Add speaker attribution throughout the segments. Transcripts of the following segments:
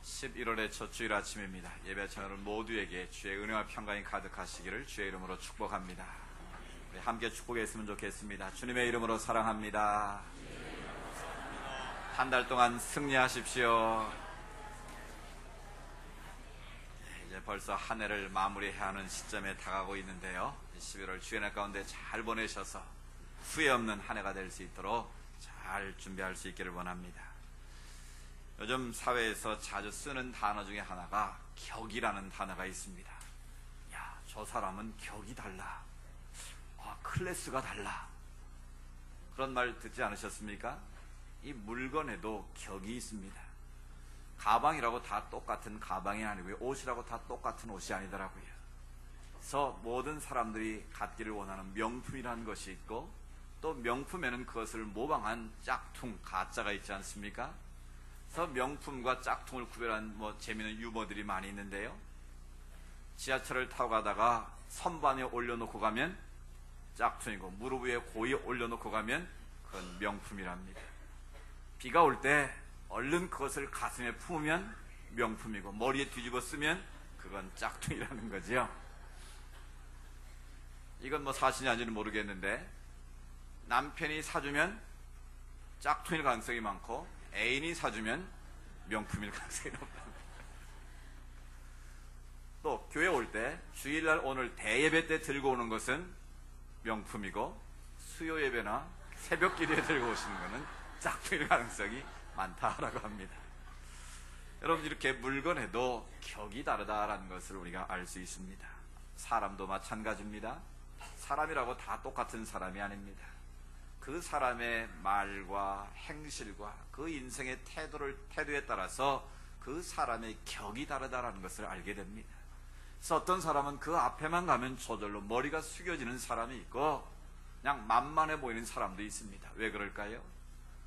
Speaker 1: 11월의 첫 주일 아침입니다. 예배 참여는 모두에게 주의 은혜와 평강이 가득하시기를 주의 이름으로 축복합니다. 우리 함께 축복했으면 좋겠습니다. 주님의 이름으로 사랑합니다. 한 달 동안 승리하십시오. 이제 벌써 한 해를 마무리해야 하는 시점에 다가오고 있는데요. 11월 주의 날 가운데 잘 보내셔서 후회 없는 한 해가 될 수 있도록 잘 준비할 수 있기를 원합니다. 요즘 사회에서 자주 쓰는 단어 중에 하나가 격이라는 단어가 있습니다. 야, 저 사람은 격이 달라. 클래스가 달라. 그런 말 듣지 않으셨습니까? 이 물건에도 격이 있습니다. 가방이라고 다 똑같은 가방이 아니고요. 옷이라고 다 똑같은 옷이 아니더라고요. 그래서 모든 사람들이 갖기를 원하는 명품이라는 것이 있고, 또 명품에는 그것을 모방한 짝퉁, 가짜가 있지 않습니까? 그래서 명품과 짝퉁을 구별한 재미있는 유머들이 많이 있는데요. 지하철을 타고 가다가 선반에 올려놓고 가면 짝퉁이고, 무릎 위에 고이 올려놓고 가면 그건 명품이랍니다. 비가 올 때 얼른 그것을 가슴에 품으면 명품이고, 머리에 뒤집어 쓰면 그건 짝퉁이라는 거죠. 이건 사실이 아닌지는 모르겠는데, 남편이 사주면 짝퉁일 가능성이 많고, 애인이 사주면 명품일 가능성이 높다. 또 교회 올 때 주일날 오늘 대예배 때 들고 오는 것은 명품이고, 수요 예배나 새벽 기도에 들고 오시는 것은 짝퉁일 가능성이 많다라고 합니다. 여러분, 이렇게 물건에도 격이 다르다라는 것을 우리가 알 수 있습니다. 사람도 마찬가지입니다. 사람이라고 다 똑같은 사람이 아닙니다. 그 사람의 말과 행실과 그 인생의 태도에 따라서 그 사람의 격이 다르다라는 것을 알게 됩니다. 그래서 어떤 사람은 그 앞에만 가면 저절로 머리가 숙여지는 사람이 있고, 그냥 만만해 보이는 사람도 있습니다. 왜 그럴까요?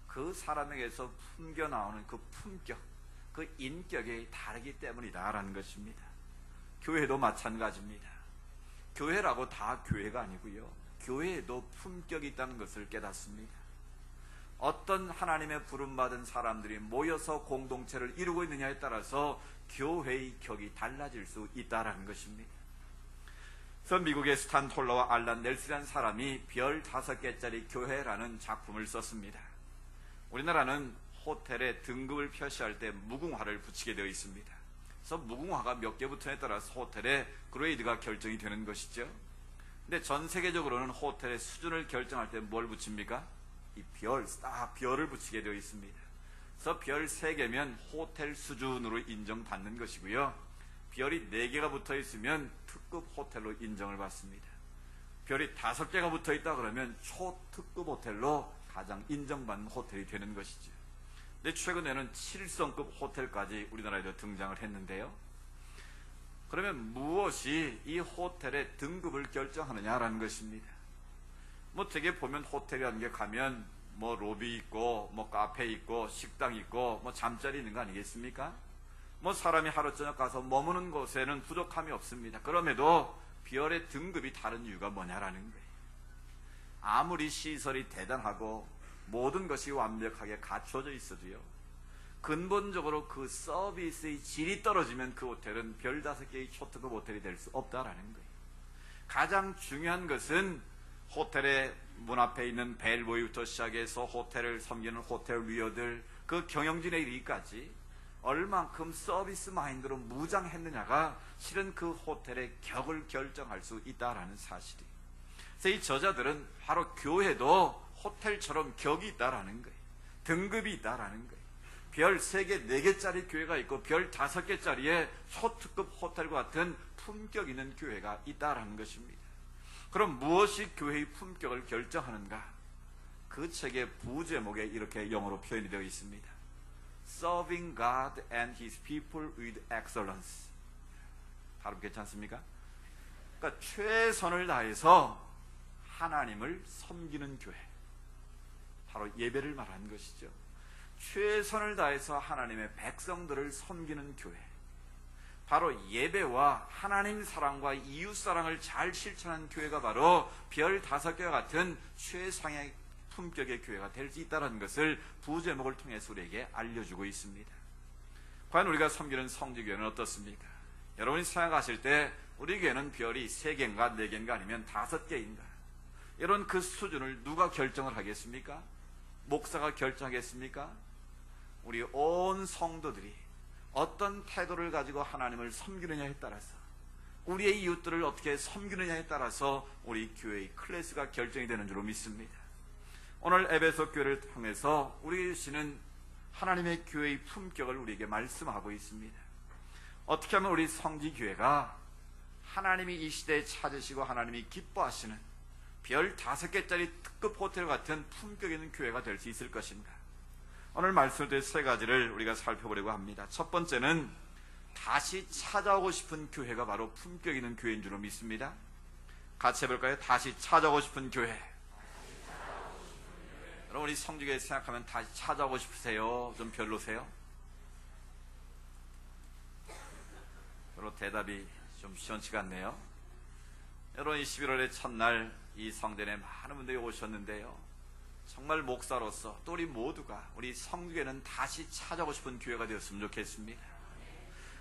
Speaker 1: 그 사람에게서 풍겨 나오는 그 품격, 그 인격이 다르기 때문이다라는 것입니다. 교회도 마찬가지입니다. 교회라고 다 교회가 아니고요, 교회에도 품격이 있다는 것을 깨닫습니다. 어떤 하나님의 부름받은 사람들이 모여서 공동체를 이루고 있느냐에 따라서 교회의 격이 달라질 수 있다는 것입니다. 그래서 미국의 스탄 톨러와 알란 넬슨이라는 사람이 별 5개짜리 교회라는 작품을 썼습니다. 우리나라는 호텔에 등급을 표시할 때 무궁화를 붙이게 되어 있습니다. 그래서 무궁화가 몇 개 붙느냐에 따라서 호텔의 그레이드가 결정이 되는 것이죠. 근데 전 세계적으로는 호텔의 수준을 결정할 때 뭘 붙입니까? 이 별을 붙이게 되어 있습니다. 그래서 별 3개면 호텔 수준으로 인정받는 것이고요. 별이 4개가 붙어 있으면 특급 호텔로 인정을 받습니다. 별이 5개가 붙어 있다 그러면 초특급 호텔로 가장 인정받는 호텔이 되는 것이죠. 근데 최근에는 7성급 호텔까지 우리나라에도 등장을 했는데요. 그러면 무엇이 이 호텔의 등급을 결정하느냐라는 것입니다. 되게 보면 호텔이라는 게 가면 로비 있고, 카페 있고, 식당 있고, 잠자리 있는 거 아니겠습니까? 사람이 하루 저녁 가서 머무는 곳에는 부족함이 없습니다. 그럼에도 별의 등급이 다른 이유가 뭐냐라는 거예요. 아무리 시설이 대단하고 모든 것이 완벽하게 갖춰져 있어도요, 근본적으로 그 서비스의 질이 떨어지면 그 호텔은 별 5개의 초특급 호텔이 될 수 없다라는 거예요. 가장 중요한 것은 호텔의 문 앞에 있는 벨보이부터 시작해서 호텔을 섬기는 호텔리어들, 그 경영진에 이르기까지 얼만큼 서비스 마인드로 무장했느냐가 실은 그 호텔의 격을 결정할 수 있다라는 사실이에요. 그래서 이 저자들은 바로 교회도 호텔처럼 격이 있다라는 거예요. 등급이 있다라는 거예요. 별 3개, 4개짜리 교회가 있고 별 5개짜리의 초특급 호텔과 같은 품격 있는 교회가 있다라는 것입니다. 그럼 무엇이 교회의 품격을 결정하는가? 그 책의 부제목에 이렇게 영어로 표현이 되어 있습니다. Serving God and His people with excellence. 발음 괜찮습니까? 그러니까 최선을 다해서 하나님을 섬기는 교회, 바로 예배를 말하는 것이죠. 최선을 다해서 하나님의 백성들을 섬기는 교회, 바로 예배와 하나님 사랑과 이웃 사랑을 잘 실천하는 교회가 바로 별 5개와 같은 최상의 품격의 교회가 될 수 있다는 것을 부제목을 통해서 우리에게 알려주고 있습니다. 과연 우리가 섬기는 성지교회는 어떻습니까? 여러분이 생각하실 때 우리 교회는 별이 3개인가 4개인가 아니면 5개인가, 이런 그 수준을 누가 결정을 하겠습니까? 목사가 결정하겠습니까? 우리 온 성도들이 어떤 태도를 가지고 하나님을 섬기느냐에 따라서, 우리의 이웃들을 어떻게 섬기느냐에 따라서 우리 교회의 클래스가 결정이 되는 줄로 믿습니다. 오늘 에베소 교회를 통해서 우리 주시는 하나님의 교회의 품격을 우리에게 말씀하고 있습니다. 어떻게 하면 우리 성지교회가 하나님이 이 시대에 찾으시고 하나님이 기뻐하시는 별 5개짜리 특급 호텔 같은 품격 있는 교회가 될 수 있을 것인가? 오늘 말씀을 통해 3가지를 우리가 살펴보려고 합니다. 첫 번째는 다시 찾아오고 싶은 교회가 바로 품격 있는 교회인 줄로 믿습니다. 같이 해볼까요? 다시 찾아오고 싶은 교회. 여러분, 우리 성지교회 생각하면 다시 찾아오고 싶으세요? 좀 별로세요? 별로 대답이 좀 시원치가 않네요. 여러분, 이 11월의 첫날 이 성전에 많은 분들이 오셨는데요, 정말 목사로서 또 우리 모두가 우리 성교회는 다시 찾아오고 싶은 교회가 되었으면 좋겠습니다.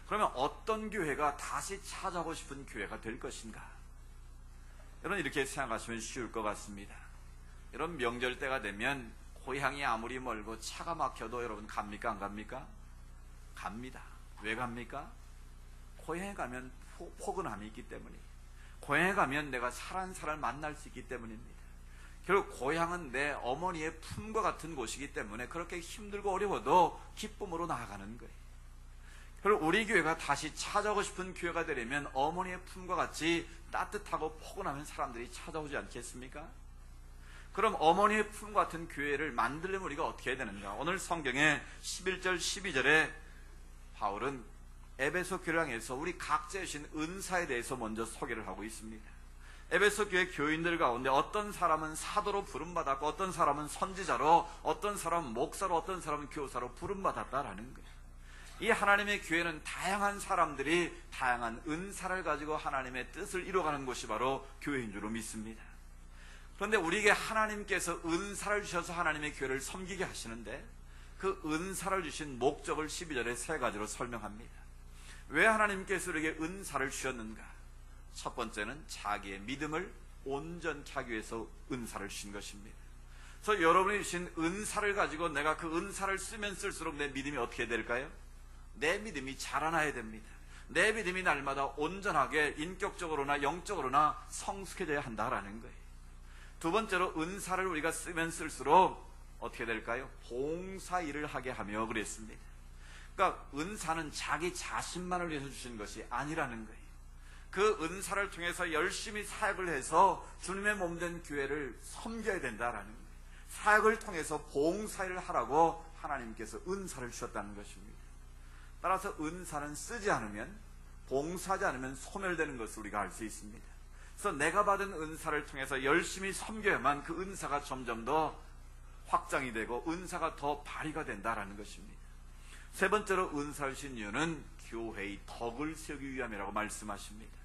Speaker 1: 그러면 어떤 교회가 다시 찾아오고 싶은 교회가 될 것인가? 여러분, 이렇게 생각하시면 쉬울 것 같습니다. 여러분, 명절 때가 되면 고향이 아무리 멀고 차가 막혀도 여러분 갑니까? 안 갑니까? 갑니다. 왜 갑니까? 고향에 가면 포근함이 있기 때문에, 고향에 가면 내가 사랑하는 사람을 만날 수 있기 때문입니다. 결국 고향은 내 어머니의 품과 같은 곳이기 때문에 그렇게 힘들고 어려워도 기쁨으로 나아가는 거예요. 결국 우리 교회가 다시 찾아오고 싶은 교회가 되려면 어머니의 품과 같이 따뜻하고 포근하면 사람들이 찾아오지 않겠습니까? 그럼 어머니의 품 같은 교회를 만들려면 우리가 어떻게 해야 되는가? 오늘 성경에 11절 12절에 바울은 에베소 교회를 향해서 우리 각자의 주신 은사에 대해서 먼저 소개를 하고 있습니다. 에베소 교회 교인들 가운데 어떤 사람은 사도로 부름받았고, 어떤 사람은 선지자로, 어떤 사람은 목사로, 어떤 사람은 교사로 부름받았다라는 거예요. 이 하나님의 교회는 다양한 사람들이 다양한 은사를 가지고 하나님의 뜻을 이루어가는 곳이 바로 교회인 줄로 믿습니다. 그런데 우리에게 하나님께서 은사를 주셔서 하나님의 교회를 섬기게 하시는데, 그 은사를 주신 목적을 12절에 3가지로 설명합니다. 왜 하나님께서 우리에게 은사를 주셨는가? 첫 번째는 자기의 믿음을 온전케 하기 위해서 은사를 주신 것입니다. 그래서 여러분이 주신 은사를 가지고 내가 그 은사를 쓰면 쓸수록 내 믿음이 어떻게 될까요? 내 믿음이 자라나야 됩니다. 내 믿음이 날마다 온전하게 인격적으로나 영적으로나 성숙해져야 한다라는 거예요. 두 번째로, 은사를 우리가 쓰면 쓸수록 어떻게 될까요? 봉사일을 하게 하며 그랬습니다. 그러니까 은사는 자기 자신만을 위해서 주신 것이 아니라는 거예요. 그 은사를 통해서 열심히 사역을 해서 주님의 몸된 교회를 섬겨야 된다라는 거예요. 사역을 통해서 봉사일을 하라고 하나님께서 은사를 주셨다는 것입니다. 따라서 은사는 쓰지 않으면, 봉사하지 않으면 소멸되는 것을 우리가 알 수 있습니다. 그래서 내가 받은 은사를 통해서 열심히 섬겨야만 그 은사가 점점 더 확장이 되고 은사가 더 발휘가 된다라는 것입니다. 세 번째로 은사를 주신 이유는 교회의 덕을 세우기 위함이라고 말씀하십니다.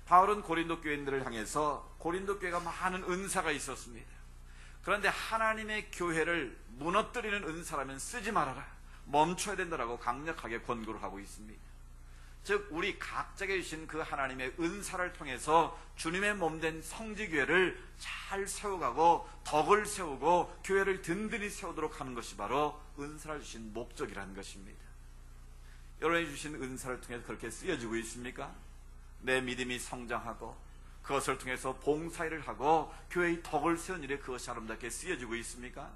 Speaker 1: 바울은 고린도 교인들을 향해서 고린도 교회가 많은 은사가 있었습니다. 그런데 하나님의 교회를 무너뜨리는 은사라면 쓰지 말아라, 멈춰야 된다라고 강력하게 권고를 하고 있습니다. 즉, 우리 각자에게 주신 그 하나님의 은사를 통해서 주님의 몸된 성지교회를 잘 세워가고 덕을 세우고 교회를 든든히 세우도록 하는 것이 바로 은사를 주신 목적이라는 것입니다. 여러분이 주신 은사를 통해서 그렇게 쓰여지고 있습니까? 내 믿음이 성장하고 그것을 통해서 봉사일을 하고 교회의 덕을 세운 일에 그것이 아름답게 쓰여지고 있습니까?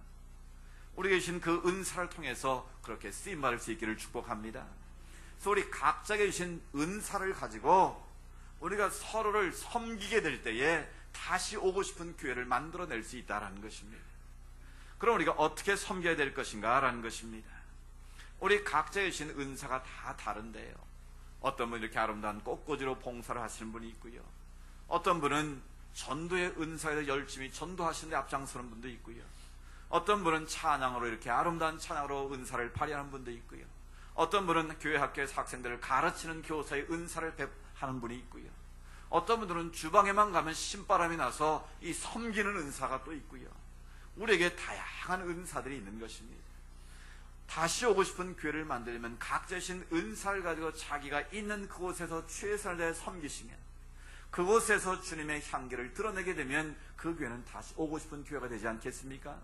Speaker 1: 우리에게 주신 그 은사를 통해서 그렇게 쓰임받을 수 있기를 축복합니다. 그래서 우리 각자에게 주신 은사를 가지고 우리가 서로를 섬기게 될 때에 다시 오고 싶은 교회를 만들어낼 수 있다는 것입니다. 그럼 우리가 어떻게 섬겨야 될 것인가 라는 것입니다. 우리 각자의 주신 은사가 다 다른데요, 어떤 분은 이렇게 아름다운 꽃꽂이로 봉사를 하시는 분이 있고요, 어떤 분은 전도의 은사에서 열심히 전도하시는데 앞장서는 분도 있고요, 어떤 분은 찬양으로 이렇게 아름다운 찬양으로 은사를 발휘하는 분도 있고요, 어떤 분은 교회 학교에서 학생들을 가르치는 교사의 은사를 하는 분이 있고요, 어떤 분들은 주방에만 가면 신바람이 나서 이 섬기는 은사가 또 있고요. 우리에게 다양한 은사들이 있는 것입니다. 다시 오고 싶은 교회를 만들려면 각자 신 은사를 가지고 자기가 있는 그곳에서 최선을 다해 섬기시면, 그곳에서 주님의 향기를 드러내게 되면 그 교회는 다시 오고 싶은 교회가 되지 않겠습니까?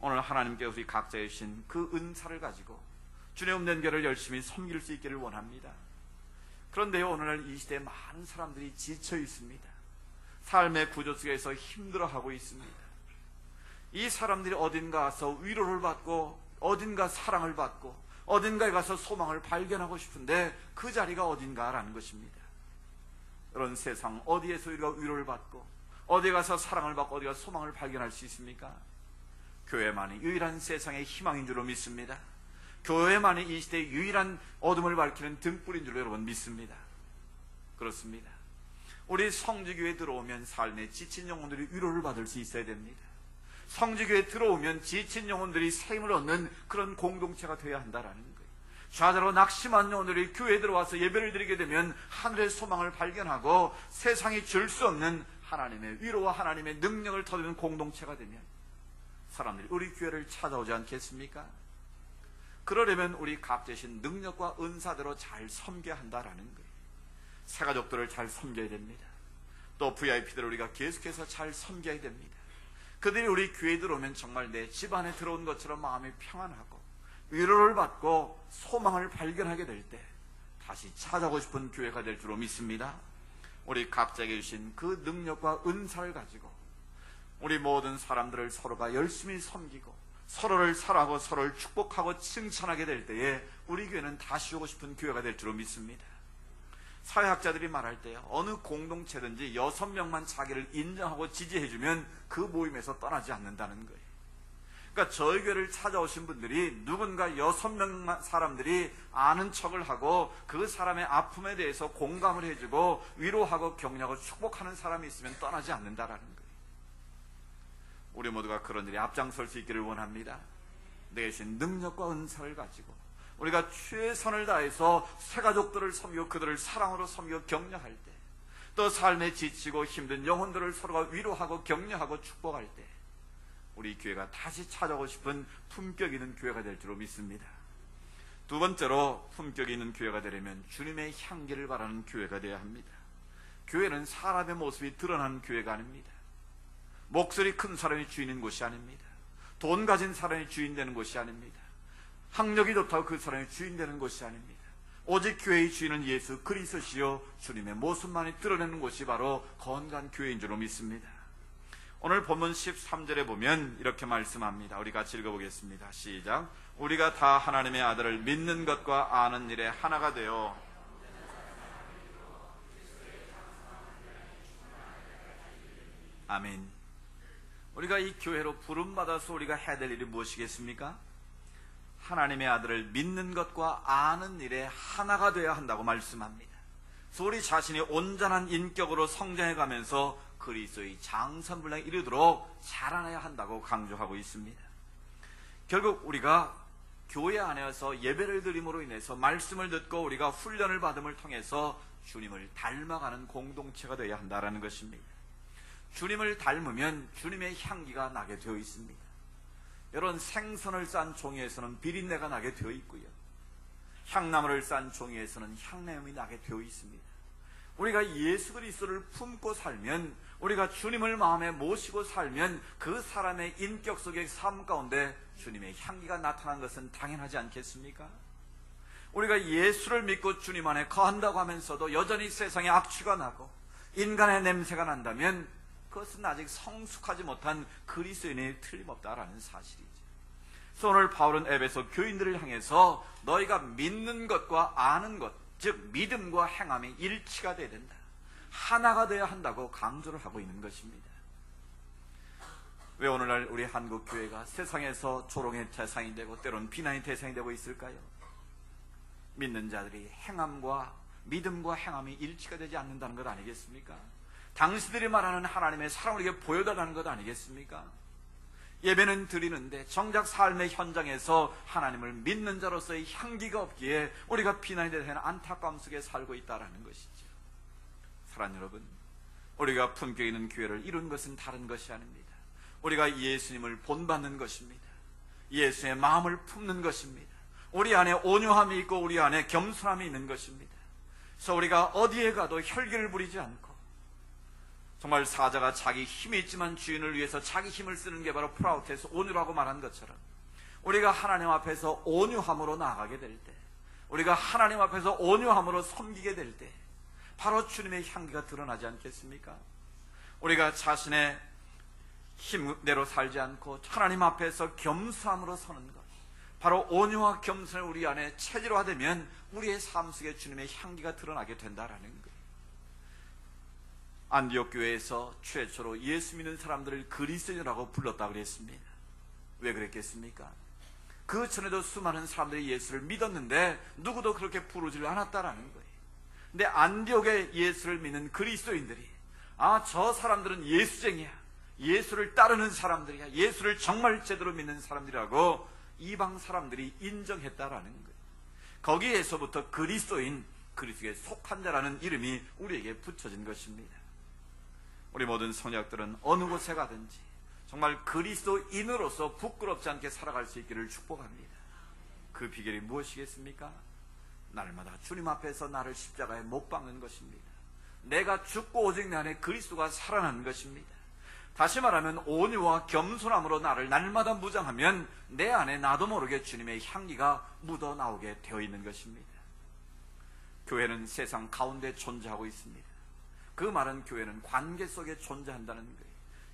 Speaker 1: 오늘 하나님께서 우리 각자의 신 그 은사를 가지고 주님 없는 교회를 열심히 섬길 수 있기를 원합니다. 그런데 오늘날 이 시대에 많은 사람들이 지쳐 있습니다. 삶의 구조 속에서 힘들어하고 있습니다. 이 사람들이 어딘가 가서 위로를 받고, 어딘가 사랑을 받고, 어딘가에 가서 소망을 발견하고 싶은데 그 자리가 어딘가라는 것입니다. 이런 세상 어디에서 우리가 위로를 받고, 어디 가서 사랑을 받고, 어디 가서 소망을 발견할 수 있습니까? 교회만이 유일한 세상의 희망인 줄로 믿습니다. 교회만이 이 시대의 유일한 어둠을 밝히는 등불인 줄로 여러분 믿습니다. 그렇습니다. 우리 성지교회에 들어오면 삶의 지친 영혼들이 위로를 받을 수 있어야 됩니다. 성지교회에 들어오면 지친 영혼들이 새 힘을 얻는 그런 공동체가 되어야 한다라는 거예요. 좌절로 낙심한 영혼들이 교회에 들어와서 예배를 드리게 되면 하늘의 소망을 발견하고 세상이 줄 수 없는 하나님의 위로와 하나님의 능력을 터주는 공동체가 되면 사람들이 우리 교회를 찾아오지 않겠습니까? 그러려면 우리 각자신 능력과 은사대로 잘 섬겨야 한다라는 거예요. 새가족들을 잘 섬겨야 됩니다. 또 VIP들을 우리가 계속해서 잘 섬겨야 됩니다. 그들이 우리 교회에 들어오면 정말 내 집안에 들어온 것처럼 마음이 평안하고 위로를 받고 소망을 발견하게 될 때 다시 찾아오고 싶은 교회가 될 줄로 믿습니다. 우리 각자에게 주신 그 능력과 은사를 가지고 우리 모든 사람들을 서로가 열심히 섬기고 서로를 사랑하고 서로를 축복하고 칭찬하게 될 때에 우리 교회는 다시 오고 싶은 교회가 될 줄로 믿습니다. 사회학자들이 말할 때 어느 공동체든지 6명만 자기를 인정하고 지지해주면 그 모임에서 떠나지 않는다는 거예요. 그러니까 저희 교회를 찾아오신 분들이 누군가 6명 사람들이 아는 척을 하고 그 사람의 아픔에 대해서 공감을 해주고 위로하고 격려하고 축복하는 사람이 있으면 떠나지 않는다라는 거예요. 우리 모두가 그런 일에 앞장설 수 있기를 원합니다. 내 주신 능력과 은사를 가지고 우리가 최선을 다해서 새가족들을 섬기고 그들을 사랑으로 섬기고 격려할 때, 또 삶에 지치고 힘든 영혼들을 서로가 위로하고 격려하고 축복할 때 우리 교회가 다시 찾아오고 싶은 품격 있는 교회가 될 줄로 믿습니다. 두 번째로 품격 있는 교회가 되려면 주님의 향기를 바라는 교회가 되어야 합니다. 교회는 사람의 모습이 드러나는 교회가 아닙니다. 목소리 큰 사람이 주인인 곳이 아닙니다. 돈 가진 사람이 주인 되는 곳이 아닙니다. 학력이 좋다고 그 사람이 주인 되는 곳이 아닙니다. 오직 교회의 주인은 예수 그리스도시요 주님의 모습만이 드러내는 곳이 바로 건강한 교회인 줄로 믿습니다. 오늘 본문 13절에 보면 이렇게 말씀합니다. 우리 같이 읽어보겠습니다. 시작. 우리가 다 하나님의 아들을 믿는 것과 아는 일에 하나가 되어 아멘. 우리가 이 교회로 부름받아서 우리가 해야 될 일이 무엇이겠습니까? 하나님의 아들을 믿는 것과 아는 일에 하나가 되어야 한다고 말씀합니다. 그래서 우리 자신이 온전한 인격으로 성장해 가면서 그리스도의 장성분량에 이르도록 자라나야 한다고 강조하고 있습니다. 결국 우리가 교회 안에서 예배를 드림으로 인해서 말씀을 듣고 우리가 훈련을 받음을 통해서 주님을 닮아가는 공동체가 되어야 한다는 것입니다. 주님을 닮으면 주님의 향기가 나게 되어 있습니다. 여러분, 생선을 싼 종이에서는 비린내가 나게 되어 있고요, 향나무를 싼 종이에서는 향내음이 나게 되어 있습니다. 우리가 예수 그리스도를 품고 살면, 우리가 주님을 마음에 모시고 살면 그 사람의 인격 속의 삶 가운데 주님의 향기가 나타난 것은 당연하지 않겠습니까? 우리가 예수를 믿고 주님 안에 거한다고 하면서도 여전히 세상에 악취가 나고 인간의 냄새가 난다면 그것은 아직 성숙하지 못한 그리스도인이 틀림없다라는 사실이죠. 그래서 오늘 바울은 에베소 교인들을 향해서 너희가 믿는 것과 아는 것, 즉 믿음과 행함이 일치가 되어야 된다, 하나가 되어야 한다고 강조를 하고 있는 것입니다. 왜 오늘날 우리 한국 교회가 세상에서 조롱의 대상이 되고 때로는 비난의 대상이 되고 있을까요? 믿는 자들이 행함과 믿음과 행함이 일치가 되지 않는다는 것 아니겠습니까? 당신들이 말하는 하나님의 사랑을 우리에게 보여달라는 것 아니겠습니까? 예배는 드리는데 정작 삶의 현장에서 하나님을 믿는 자로서의 향기가 없기에 우리가 비난이 되는 안타까움 속에 살고 있다는 것이죠. 사랑하는 여러분, 우리가 품격 있는 교회를 이룬 것은 다른 것이 아닙니다. 우리가 예수님을 본받는 것입니다. 예수의 마음을 품는 것입니다. 우리 안에 온유함이 있고 우리 안에 겸손함이 있는 것입니다. 그래서 우리가 어디에 가도 혈기를 부리지 않고, 정말 사자가 자기 힘이 있지만 주인을 위해서 자기 힘을 쓰는 게 바로 프라우테스 온유라고 말한 것처럼, 우리가 하나님 앞에서 온유함으로 나아가게 될 때, 우리가 하나님 앞에서 온유함으로 섬기게 될 때 바로 주님의 향기가 드러나지 않겠습니까? 우리가 자신의 힘대로 살지 않고 하나님 앞에서 겸손함으로 서는 것, 바로 온유와 겸손을 우리 안에 체질화되면 우리의 삶 속에 주님의 향기가 드러나게 된다라는 거예요. 안디옥 교회에서 최초로 예수 믿는 사람들을 그리스도인이라고 불렀다고 그랬습니다. 왜 그랬겠습니까? 그 전에도 수많은 사람들이 예수를 믿었는데 누구도 그렇게 부르지를 않았다라는 거예요. 근데 안디옥의 예수를 믿는 그리스도인들이, 아, 저 사람들은 예수쟁이야, 예수를 따르는 사람들이야, 예수를 정말 제대로 믿는 사람들이라고 이방 사람들이 인정했다라는 거예요. 거기에서부터 그리스도인, 그리스도에 속한 자라는 이름이 우리에게 붙여진 것입니다. 우리 모든 성역들은 어느 곳에 가든지 정말 그리스도인으로서 부끄럽지 않게 살아갈 수 있기를 축복합니다. 그 비결이 무엇이겠습니까? 날마다 주님 앞에서 나를 십자가에 못 박는 것입니다. 내가 죽고 오직 내 안에 그리스도가 살아나는 것입니다. 다시 말하면 온유와 겸손함으로 나를 날마다 무장하면 내 안에 나도 모르게 주님의 향기가 묻어나오게 되어 있는 것입니다. 교회는 세상 가운데 존재하고 있습니다. 그 말은 교회는 관계 속에 존재한다는 거예요.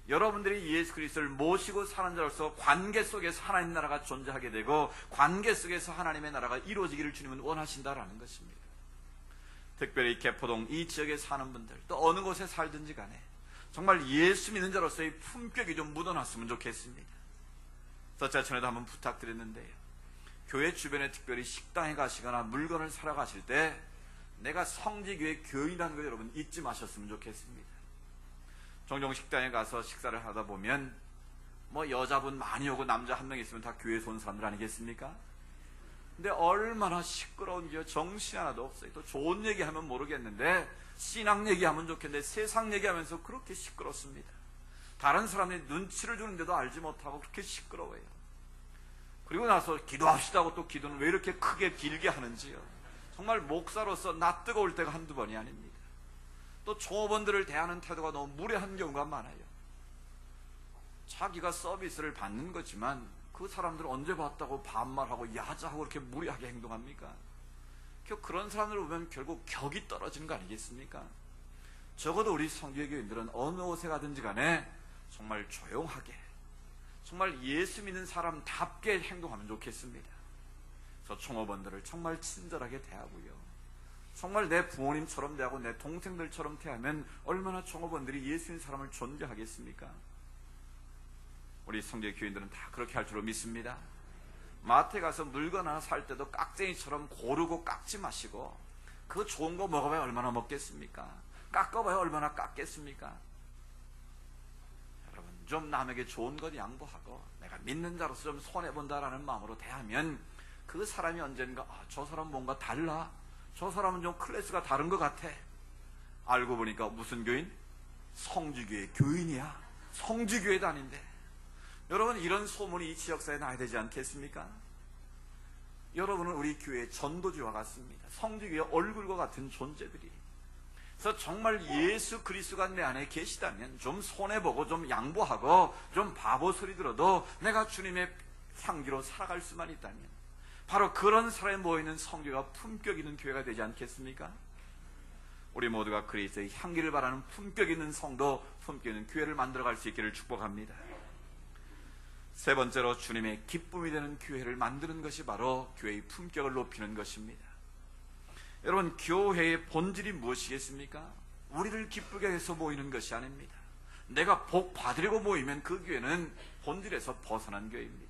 Speaker 1: 여러분들이 예수 그리스도를 모시고 사는 자로서 관계 속에서 하나님 나라가 존재하게 되고, 관계 속에서 하나님의 나라가 이루어지기를 주님은 원하신다라는 것입니다. 특별히 개포동 이 지역에 사는 분들, 또 어느 곳에 살든지 간에 정말 예수 믿는 자로서의 품격이 좀 묻어났으면 좋겠습니다. 그래서 제가 전에도 한번 부탁드렸는데요, 교회 주변에 특별히 식당에 가시거나 물건을 사러 가실 때 내가 성지교회 교인이라는 거 여러분 잊지 마셨으면 좋겠습니다. 종종 식당에 가서 식사를 하다 보면 뭐 여자분 많이 오고 남자 한 명 있으면 다 교회에서 온 사람들 아니겠습니까? 근데 얼마나 시끄러운지요. 정신 하나도 없어요. 또 좋은 얘기하면 모르겠는데 신앙 얘기하면 좋겠는데 세상 얘기하면서 그렇게 시끄럽습니다. 다른 사람이 눈치를 주는데도 알지 못하고 그렇게 시끄러워요. 그리고 나서 기도합시다 하고 또 기도는 왜 이렇게 크게 길게 하는지요. 정말 목사로서 나 뜨거울 때가 한두 번이 아닙니다. 또 종업원들을 대하는 태도가 너무 무례한 경우가 많아요. 자기가 서비스를 받는 거지만 그 사람들은 언제 봤다고 반말하고 야자하고 그렇게 무례하게 행동합니까? 그런 사람들을 보면 결국 격이 떨어지는 거 아니겠습니까? 적어도 우리 성교회 교인들은 어느 곳에 가든지 간에 정말 조용하게, 정말 예수 믿는 사람답게 행동하면 좋겠습니다. 그래서 종업원들을 정말 친절하게 대하고요, 정말 내 부모님처럼 대하고 내 동생들처럼 대하면 얼마나 종업원들이 예수 믿는 사람을 존경하겠습니까? 우리 성교 교인들은 다 그렇게 할 줄로 믿습니다. 마트에 가서 물건 하나 살 때도 깍쟁이처럼 고르고 깎지 마시고, 그 좋은 거 먹어봐야 얼마나 먹겠습니까? 깎아봐야 얼마나 깎겠습니까? 여러분, 좀 남에게 좋은 것 양보하고 내가 믿는 자로서 좀 손해본다라는 마음으로 대하면 그 사람이 언젠가, 아, 저 사람 뭔가 달라, 저 사람은 좀 클래스가 다른 것 같아. 알고 보니까 무슨 교인? 성지교회 교인이야. 성지교회 다닌대. 여러분, 이런 소문이 이 지역사회에 나야 되지 않겠습니까? 여러분은 우리 교회의 전도지와 같습니다. 성지교회 얼굴과 같은 존재들이. 그래서 정말 예수 그리스도가 내 안에 계시다면 좀 손해보고 좀 양보하고 좀 바보 소리 들어도 내가 주님의 향기로 살아갈 수만 있다면 바로 그런 사람이 모이는 성교가 품격 있는 교회가 되지 않겠습니까? 우리 모두가 그리스도의 향기를 바라는 품격 있는 성도, 품격 있는 교회를 만들어갈 수 있기를 축복합니다. 세 번째로 주님의 기쁨이 되는 교회를 만드는 것이 바로 교회의 품격을 높이는 것입니다. 여러분, 교회의 본질이 무엇이겠습니까? 우리를 기쁘게 해서 모이는 것이 아닙니다. 내가 복 받으려고 모이면 그 교회는 본질에서 벗어난 교회입니다.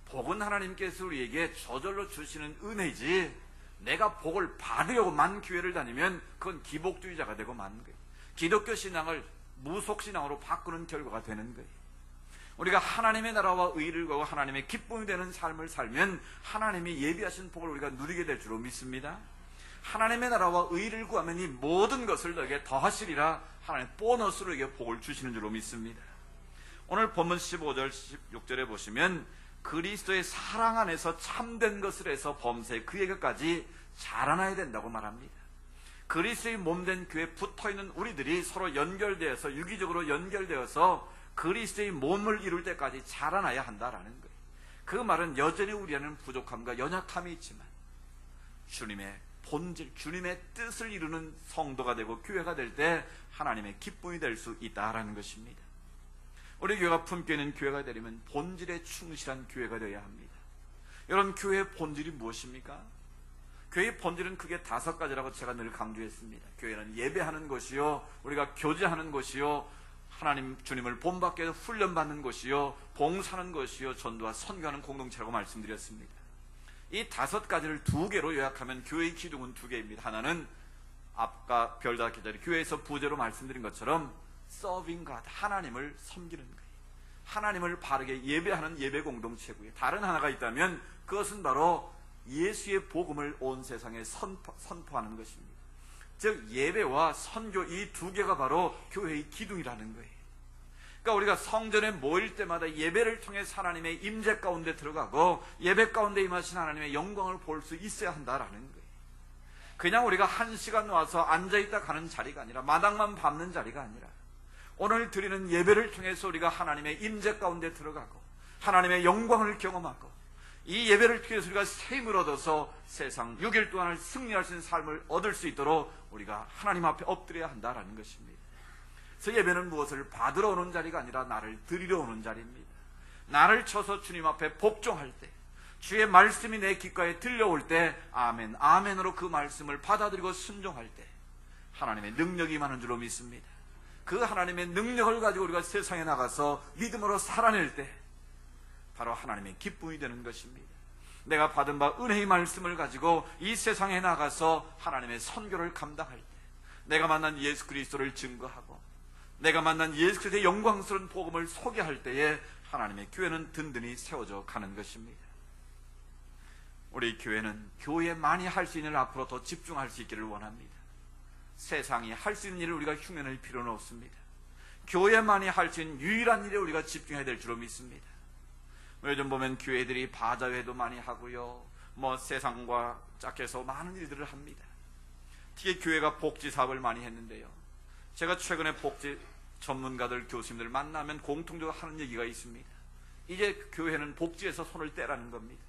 Speaker 1: 복은 하나님께서 우리에게 저절로 주시는 은혜이지, 내가 복을 받으려고만 교회를 다니면 그건 기복주의자가 되고 마는 거예요. 기독교 신앙을 무속신앙으로 바꾸는 결과가 되는 거예요. 우리가 하나님의 나라와 의를 구하고 하나님의 기쁨이 되는 삶을 살면 하나님이 예비하신 복을 우리가 누리게 될 줄로 믿습니다. 하나님의 나라와 의를 구하면 이 모든 것을 너에게 더하시리라, 하나님 보너스로 너에게 복을 주시는 줄로 믿습니다. 오늘 본문 15절 16절에 보시면 그리스도의 사랑 안에서 참된 것을 해서 범사에 그에게까지 자라나야 된다고 말합니다. 그리스도의 몸된 교회에 붙어있는 우리들이 서로 연결되어서 유기적으로 연결되어서 그리스도의 몸을 이룰 때까지 자라나야 한다라는 거예요. 그 말은 여전히 우리 안에는 부족함과 연약함이 있지만 주님의 본질, 주님의 뜻을 이루는 성도가 되고 교회가 될 때 하나님의 기쁨이 될 수 있다라는 것입니다. 우리 교회가 품격 있는 교회가 되려면 본질에 충실한 교회가 되어야 합니다. 여러분, 교회의 본질이 무엇입니까? 교회의 본질은 크게 5가지라고 제가 늘 강조했습니다. 교회는 예배하는 것이요, 우리가 교제하는 것이요, 하나님 주님을 본받게 해서 훈련받는 것이요, 봉사하는 것이요, 전도와 선교하는 공동체라고 말씀드렸습니다. 이 5가지를 2개로 요약하면 교회의 기둥은 2개입니다. 하나는 아까 별다섯 개짜리 교회에서 부제로 말씀드린 것처럼 서빙 갓, 하나님을 섬기는 거예요. 하나님을 바르게 예배하는 예배 공동체고요. 다른 하나가 있다면 그것은 바로 예수의 복음을 온 세상에 선포하는 것입니다. 즉 예배와 선교, 이 2개가 바로 교회의 기둥이라는 거예요. 그러니까 우리가 성전에 모일 때마다 예배를 통해 하나님의 임재 가운데 들어가고 예배 가운데 임하신 하나님의 영광을 볼 수 있어야 한다라는 거예요. 그냥 우리가 1시간 와서 앉아있다 가는 자리가 아니라, 마당만 밟는 자리가 아니라, 오늘 드리는 예배를 통해서 우리가 하나님의 임재 가운데 들어가고 하나님의 영광을 경험하고 이 예배를 통해서 우리가 새 힘을 얻어서 세상 6일 동안을 승리할 수 있는 삶을 얻을 수 있도록 우리가 하나님 앞에 엎드려야 한다라는 것입니다. 그래서 예배는 무엇을 받으러 오는 자리가 아니라 나를 드리러 오는 자리입니다. 나를 쳐서 주님 앞에 복종할 때, 주의 말씀이 내 귓가에 들려올 때 아멘, 아멘으로 그 말씀을 받아들이고 순종할 때 하나님의 능력이 임하는 줄로 믿습니다. 그 하나님의 능력을 가지고 우리가 세상에 나가서 믿음으로 살아낼 때 바로 하나님의 기쁨이 되는 것입니다. 내가 받은 바 은혜의 말씀을 가지고 이 세상에 나가서 하나님의 선교를 감당할 때, 내가 만난 예수 그리스도를 증거하고 내가 만난 예수 그리스도의 영광스러운 복음을 소개할 때에 하나님의 교회는 든든히 세워져 가는 것입니다. 우리 교회는 교회만이 할 수 있는 일을 앞으로 더 집중할 수 있기를 원합니다. 세상이 할 수 있는 일을 우리가 흉내낼 필요는 없습니다. 교회만이 할 수 있는 유일한 일에 우리가 집중해야 될 줄로 믿습니다. 요즘 보면 교회들이 바자회도 많이 하고요, 세상과 짝해서 많은 일들을 합니다. 특히 교회가 복지 사업을 많이 했는데요, 제가 최근에 복지 전문가들, 교수님들 만나면 공통적으로 하는 얘기가 있습니다. 이제 교회는 복지에서 손을 떼라는 겁니다.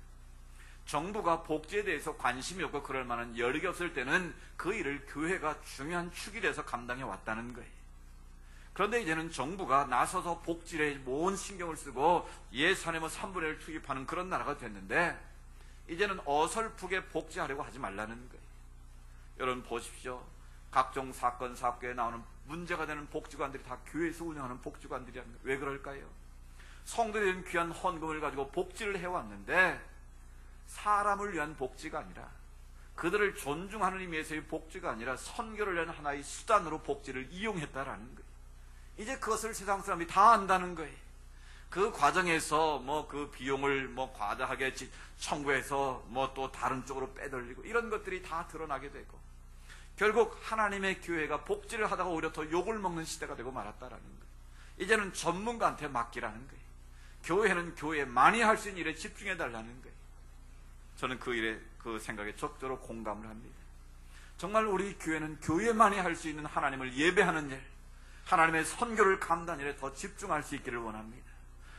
Speaker 1: 정부가 복지에 대해서 관심이 없고 그럴 만한 여력이 없을 때는 그 일을 교회가 중요한 축이 돼서 감당해 왔다는 거예요. 그런데 이제는 정부가 나서서 복지에 모은 신경을 쓰고 예산의 3분의 1을 투입하는 그런 나라가 됐는데, 이제는 어설프게 복지하려고 하지 말라는 거예요. 여러분 보십시오. 각종 사건, 사업에 나오는 문제가 되는 복지관들이 다 교회에서 운영하는 복지관들이라는 거예요. 왜 그럴까요? 성도들은 귀한 헌금을 가지고 복지를 해왔는데 사람을 위한 복지가 아니라, 그들을 존중하는 의미에서의 복지가 아니라 선교를 위한 하나의 수단으로 복지를 이용했다라는 거예요. 이제 그것을 세상 사람이 다 안다는 거예요. 그 과정에서 그 비용을 과다하게 청구해서 또 다른 쪽으로 빼돌리고 이런 것들이 다 드러나게 되고, 결국 하나님의 교회가 복지를 하다가 오히려 더 욕을 먹는 시대가 되고 말았다라는 거예요. 이제는 전문가한테 맡기라는 거예요. 교회는 교회만이 할 수 있는 일에 집중해 달라는 거예요. 저는 그 생각에 적극적으로 공감을 합니다. 정말 우리 교회는 교회만이 할 수 있는 하나님을 예배하는 일, 하나님의 선교를 감당하는 일에 더 집중할 수 있기를 원합니다.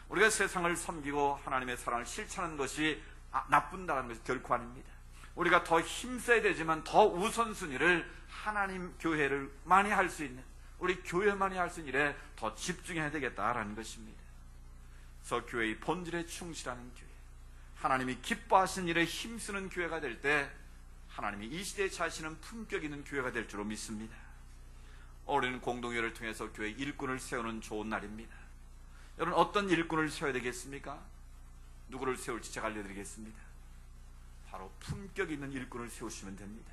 Speaker 1: 우리가 세상을 섬기고 하나님의 사랑을 실천하는 것이 나쁜다는 것이 결코 아닙니다. 우리가 더 힘써야 되지만 더 우선순위를 하나님 교회를 많이 할 수 있는, 우리 교회만이 할 수 있는 일에 더 집중해야 되겠다라는 것입니다. 그래서 교회의 본질에 충실하는 교회, 하나님이 기뻐하시는 일에 힘쓰는 교회가 될 때 하나님이 이 시대에 차시는 품격 있는 교회가 될 줄로 믿습니다. 우리는 공동회를 통해서 교회 일꾼을 세우는 좋은 날입니다. 여러분, 어떤 일꾼을 세워야 되겠습니까? 누구를 세울지 제가 알려드리겠습니다. 바로 품격 있는 일꾼을 세우시면 됩니다.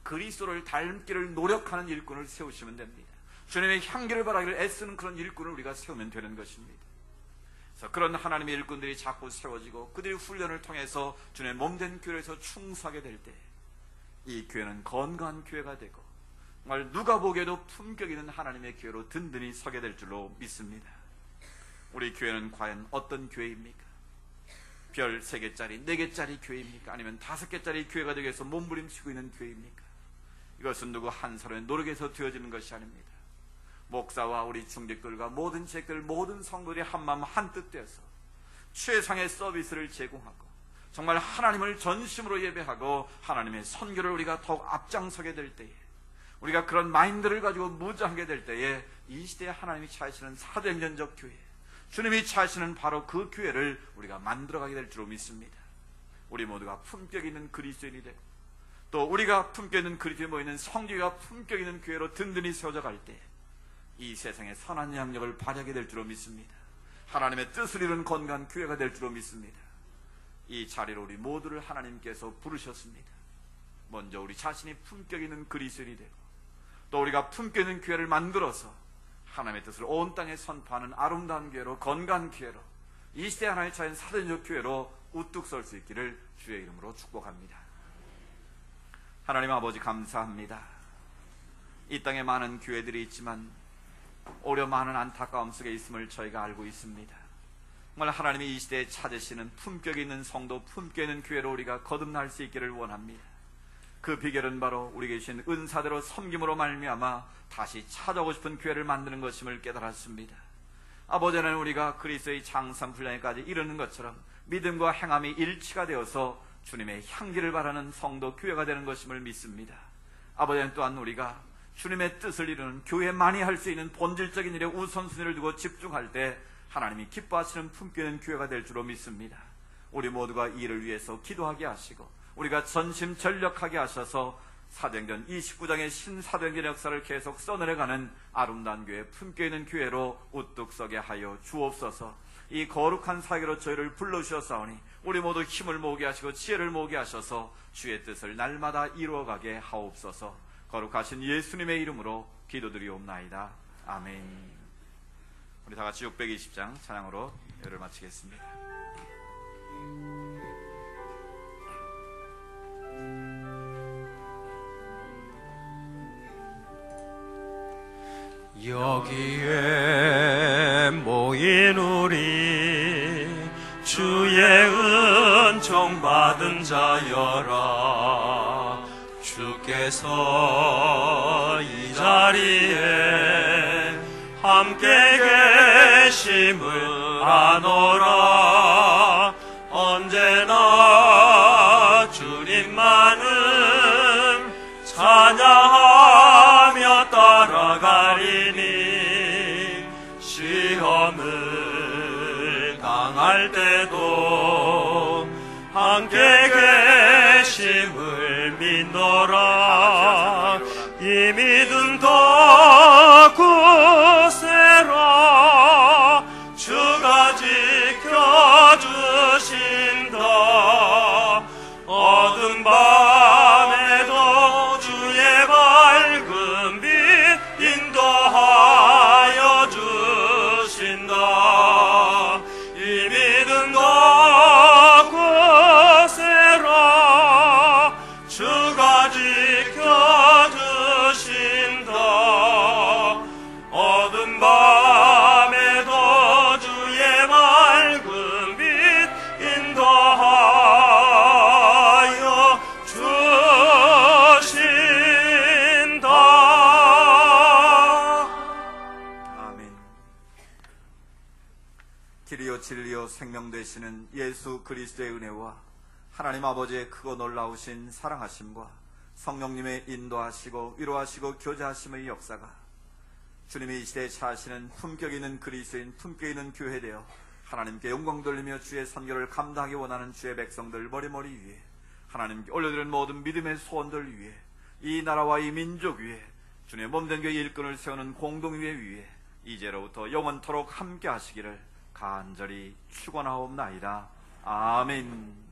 Speaker 1: 그리스도를 닮기를 노력하는 일꾼을 세우시면 됩니다. 주님의 향기를 바라기를 애쓰는 그런 일꾼을 우리가 세우면 되는 것입니다. 그래서 그런 하나님의 일꾼들이 자꾸 세워지고 그들의 훈련을 통해서 주님의 몸된 교회에서 충성하게 될 때 이 교회는 건강한 교회가 되고 정말 누가 보기에도 품격 있는 하나님의 교회로 든든히 서게 될 줄로 믿습니다. 우리 교회는 과연 어떤 교회입니까? 별 3개짜리, 4개짜리 교회입니까? 아니면 5개짜리 교회가 되기 위해서 몸부림치고 있는 교회입니까? 이것은 누구 한 사람의 노력에서 되어지는 것이 아닙니다. 목사와 우리 중직들과 모든 제들, 모든 성도들이 한마음 한뜻 되어서 최상의 서비스를 제공하고 정말 하나님을 전심으로 예배하고 하나님의 선교를 우리가 더욱 앞장서게 될 때에, 우리가 그런 마인드를 가지고 무장하게 될 때에 이 시대에 하나님이 찾으시는 사도행전적 교회, 주님이 찾으시는 바로 그 교회를 우리가 만들어가게 될 줄로 믿습니다. 우리 모두가 품격 있는 그리스도인이 되고 또 우리가 품격 있는 그리스도에 모이는 성교회가 품격 있는 교회로 든든히 세워져 갈 때 이 세상에 선한 영향력을 발휘하게 될 줄로 믿습니다. 하나님의 뜻을 이루는 건강한 교회가 될 줄로 믿습니다. 이 자리로 우리 모두를 하나님께서 부르셨습니다. 먼저 우리 자신이 품격 있는 그리스도인이 되고 또 우리가 품격 있는 교회를 만들어서 하나님의 뜻을 온 땅에 선포하는 아름다운 교회로, 건강한 교회로, 이 시대 하나의 자연 사도적 교회로 우뚝 설 수 있기를 주의 이름으로 축복합니다. 하나님 아버지 감사합니다. 이 땅에 많은 교회들이 있지만 오려 많은 안타까움 속에 있음을 저희가 알고 있습니다. 정말 하나님이 이 시대에 찾으시는 품격 있는 성도, 품격 있는 교회로 우리가 거듭날 수 있기를 원합니다. 그 비결은 바로 우리 계신 은사대로 섬김으로 말미암아 다시 찾아오고 싶은 교회를 만드는 것임을 깨달았습니다. 아버지 하나님, 우리가 그리스도의 장상 분량에까지 이르는 것처럼 믿음과 행함이 일치가 되어서 주님의 향기를 바라는 성도 교회가 되는 것임을 믿습니다. 아버지 하나님, 또한 우리가 주님의 뜻을 이루는 교회만이 할 수 있는 본질적인 일에 우선순위를 두고 집중할 때 하나님이 기뻐하시는 품격 있는 교회가 될 줄로 믿습니다. 우리 모두가 이 일을 위해서 기도하게 하시고 우리가 전심전력하게 하셔서 사도행전 29장의 신사도행전 역사를 계속 써내려가는 아름다운 교회, 품격 있는 교회로 우뚝 서게 하여 주옵소서. 이 거룩한 사계로 저희를 불러주셨사오니 우리 모두 힘을 모으게 하시고 지혜를 모으게 하셔서 주의 뜻을 날마다 이루어가게 하옵소서. 거룩하신 예수님의 이름으로 기도드리옵나이다. 아멘. 우리 다같이 620장 찬양으로 예를 마치겠습니다.
Speaker 2: 여기에 모인 우리 주의 은총 받은 자여라. 주께서 이 자리에 함께 계심을 아노라. 언제나 주님만은 찬양하며 따라가리니 시험을 당할 때도 함께 계심을 믿노라. 이 믿음 더 굳세라. 주가 지켜주신다. 어두운 밤에도 주의 밝은 빛 인도하여 주신다. 이 믿음 더 굳세라. 주가 지켜주신다. 어두운 밤에도 주의 밝은 빛 인도하여 주신다.
Speaker 1: 아멘. 길이요 진리요 생명 되시는 예수 그리스도의 은혜와 하나님 아버지의 크고 놀라우신 사랑하심과 성령님의 인도하시고 위로하시고 교제하심의 역사가 주님이 이 시대에 차시는 품격 있는 그리스도인, 품격 있는 교회 되어 하나님께 영광 돌리며 주의 선교를 감당하기 원하는 주의 백성들 머리머리 위에, 하나님께 올려드리는 모든 믿음의 소원들 위에, 이 나라와 이 민족 위에 주님의 몸된 교회 일꾼을 세우는 공동회 위에 이제로부터 영원토록 함께 하시기를 간절히 축원하옵나이다. 아멘.